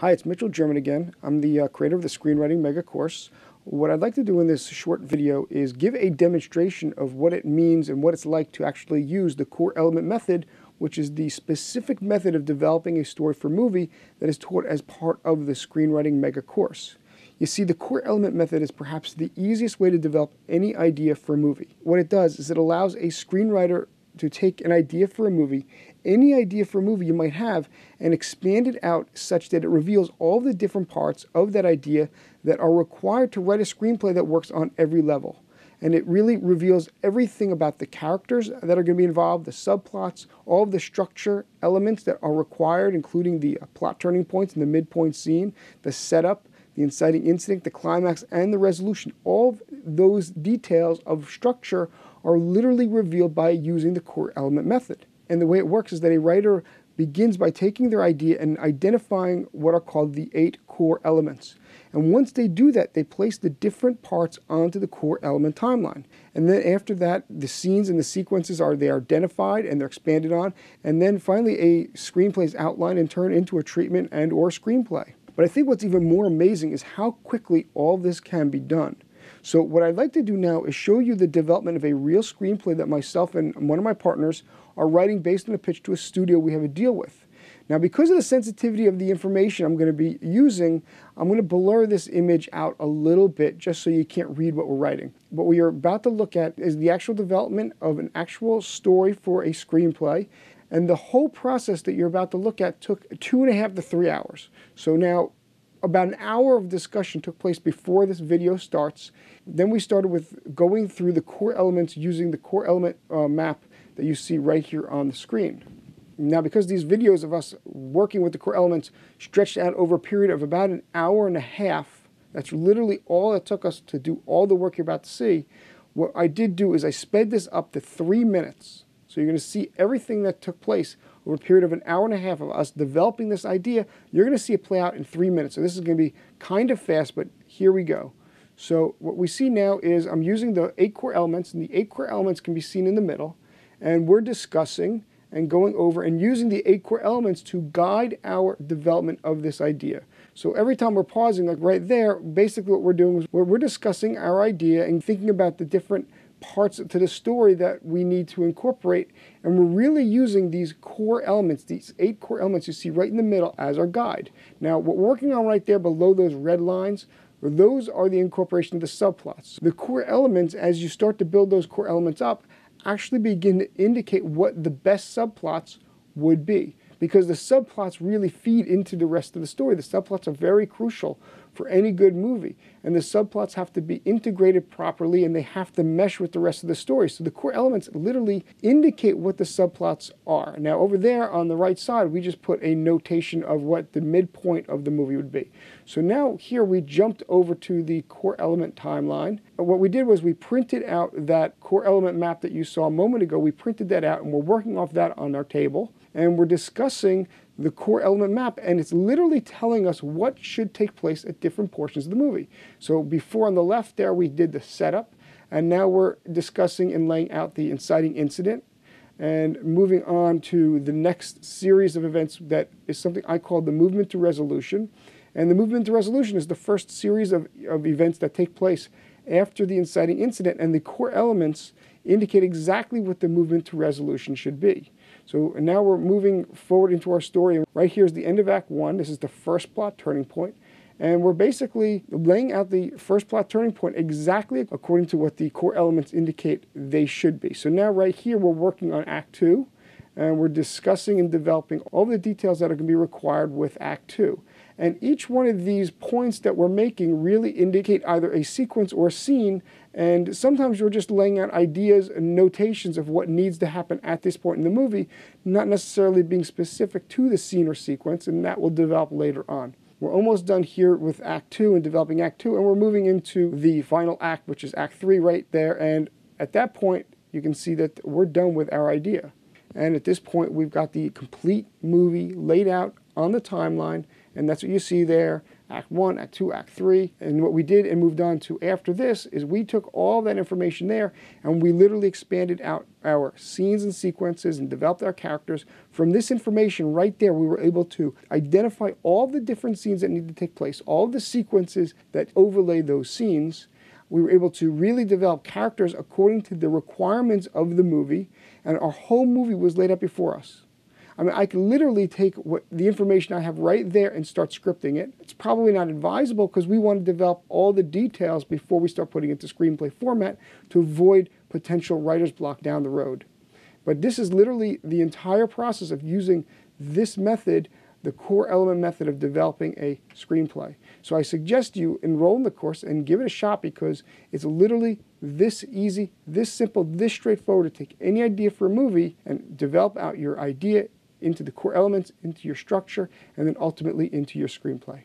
Hi, it's Mitchell German again. I'm the creator of the Screenwriting Mega Course. What I'd like to do in this short video is give a demonstration of what it means and what it's like to actually use the core element method, which is the specific method of developing a story for movie that is taught as part of the Screenwriting Mega Course. You see, the core element method is perhaps the easiest way to develop any idea for a movie. What it does is it allows a screenwriter to take an idea for a movie, any idea for a movie you might have, and expand it out such that it reveals all the different parts of that idea that are required to write a screenplay that works on every level. And it really reveals everything about the characters that are going to be involved, the subplots, all of the structure elements that are required, including the plot turning points and the midpoint scene, the setup, the inciting incident, the climax, and the resolution. All of those details of structure are literally revealed by using the core element method. And the way it works is that a writer begins by taking their idea and identifying what are called the 8 core elements. And once they do that, they place the different parts onto the core element timeline. And then after that, the scenes and the sequences are identified and they're expanded on. And then finally, a screenplay is outlined and turned into a treatment and or screenplay. But I think what's even more amazing is how quickly all this can be done. So what I'd like to do now is show you the development of a real screenplay that myself and one of my partners are writing based on a pitch to a studio we have a deal with. Now, because of the sensitivity of the information I'm going to be using, I'm going to blur this image out a little bit just so you can't read what we're writing. What we are about to look at is the actual development of an actual story for a screenplay. And the whole process that you're about to look at took 2.5 to 3 hours. So now, about an hour of discussion took place before this video starts. Then we started with going through the core elements using the core element map that you see right here on the screen. Now, because these videos of us working with the core elements stretched out over a period of about an hour and a half, that's literally all it took us to do all the work you're about to see. What I did do is I sped this up to 3 minutes. So you're going to see everything that took place over a period of an hour and a half of us developing this idea. You're going to see it play out in 3 minutes. So this is going to be kind of fast, but here we go. So what we see now is I'm using the 8 core elements, and the 8 core elements can be seen in the middle. And we're discussing and going over and using the 8 core elements to guide our development of this idea. So every time we're pausing, like right there, basically what we're doing is we're discussing our idea and thinking about the different parts to the story that we need to incorporate, and we're really using these core elements, these 8 core elements you see right in the middle as our guide. Now, what we're working on right there below those red lines, those are the incorporation of the subplots. The core elements, as you start to build those core elements up, actually begin to indicate what the best subplots would be, because the subplots really feed into the rest of the story. The subplots are very crucial for any good movie, and the subplots have to be integrated properly and they have to mesh with the rest of the story. So the core elements literally indicate what the subplots are. Now over there on the right side, we just put a notation of what the midpoint of the movie would be. So now here we jumped over to the core element timeline. What we did was we printed out that core element map that you saw a moment ago. We printed that out and we're working off that on our table, and we're discussing the core element map, and it's literally telling us what should take place at different portions of the movie. So before on the left there we did the setup, and now we're discussing and laying out the inciting incident, and moving on to the next series of events that is something I call the movement to resolution. And the movement to resolution is the first series of events that take place after the inciting incident, and the core elements indicate exactly what the movement to resolution should be. So now we're moving forward into our story. Right here is the end of Act 1. This is the first plot turning point. And we're basically laying out the first plot turning point exactly according to what the core elements indicate they should be. So now right here we're working on Act 2. And we're discussing and developing all the details that are going to be required with Act 2. And each one of these points that we're making really indicate either a sequence or a scene, and sometimes we're just laying out ideas and notations of what needs to happen at this point in the movie, not necessarily being specific to the scene or sequence, and that will develop later on. We're almost done here with Act 2 and developing Act 2, and we're moving into the final act, which is Act 3 right there, and at that point you can see that we're done with our idea. And at this point, we've got the complete movie laid out on the timeline, And that's what you see there, Act 1, Act 2, Act 3. And what we did and moved on to after this is we took all that information there and we literally expanded out our scenes and sequences and developed our characters. From this information right there, we were able to identify all the different scenes that need to take place, all the sequences that overlay those scenes. We were able to really develop characters according to the requirements of the movie, and our whole movie was laid out before us. I mean, I can literally take the information I have right there and start scripting it. It's probably not advisable because we want to develop all the details before we start putting it into screenplay format to avoid potential writer's block down the road. But this is literally the entire process of using this method, the core element method of developing a screenplay. So I suggest you enroll in the course and give it a shot because it's literally this easy, this simple, this straightforward to take any idea for a movie and develop out your idea into the core elements, into your structure, and then ultimately into your screenplay.